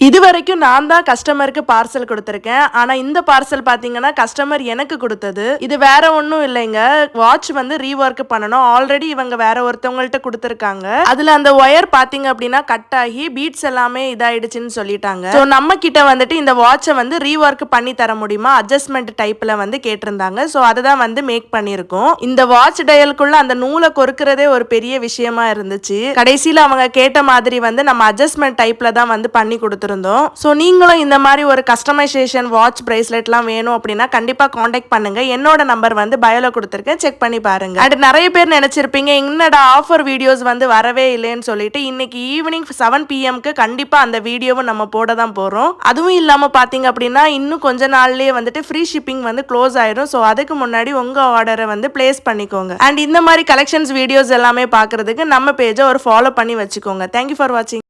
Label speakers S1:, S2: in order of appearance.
S1: இதுவரைக்கும் நான் தான் கஸ்டமருக்கு பார்சல் கொடுத்துருக்கேன். ஆனா இந்த பார்சல் பார்த்தீங்கன்னா, கஸ்டமர் எனக்கு குடுத்தது. இது வேற ஒண்ணும் இல்லைங்க. வாட்ச் வந்து ரீவொர்க் பண்ணணும். ஆல்ரெடி இவங்க வேற ஒருத்தவங்கள்ட்ட குடுத்துருக்காங்க. அதுல அந்த ஒயர் பார்த்தீங்க அப்படின்னா கட் ஆகி பீட்ஸ் எல்லாமே இதாயிடுச்சுன்னு சொல்லிட்டாங்க. ஸோ நம்ம கிட்ட வந்துட்டு இந்த வாட்சை வந்து ரீவொர்க் பண்ணி தர முடியுமா? அட்ஜஸ்ட்மெண்ட் டைப்ல வந்து கேட்டிருந்தாங்க. ஸோ அதை தான் வந்து மேக் பண்ணியிருக்கோம். இந்த வாட்ச் டயலுக்குள்ள அந்த நூலை கொறுக்கிறதே ஒரு பெரிய விஷயமா இருந்துச்சு. கடைசியில அவங்க கேட்ட மாதிரி வந்து நம்ம அட்ஜஸ்ட்மெண்ட் டைப்ல தான் வந்து பண்ணி கொடுத்துருந்தோம். ஸோ நீங்களும் இந்த மாதிரி ஒரு கஸ்டமைசேஷன் வாட்ச் பிரேஸ்லெட்லாம் வேணும் அப்படின்னா கண்டிப்பா காண்டாக்ட் பண்ணுங்க. என்னோட நம்பர் வந்து பயோல கொடுத்துருக்கேன், செக் பண்ணி பாருங்க. அண்ட் நிறைய பேர் நினைச்சிருப்பீங்க என்னடா ஆஃபர் வீடியோஸ் வந்து வரவே இல்லைன்னு சொல்லிட்டு, இன்னைக்கு ஈவினிங் 7 PM கண்டிப்பா அந்த வீடியோவும் நம்ம போட தான் போறோம். அதுவும் இல்லாம பாத்தீங்க அப்படின்னா இன்னும் கொஞ்ச நாள்லயே வந்துட்டு ஃப்ரீ ஷிப்பிங் வந்து க்ளோஸ் ஆயிடும். ஸோ அதுக்கு முன்னாடி உங்க ஆர்டரை வந்து பிளேஸ் பண்ணிக்கோங்க. அண்ட் இந்த மாதிரி கலெக்ஷன்ஸ் வீடியோஸ் எல்லாமே பாக்குறதுக்கு நம்ம பேஜை ஒரு ஃபாலோ பண்ணி வச்சுக்கோங்க. தேங்க்யூ ஃபார் வாட்சிங்.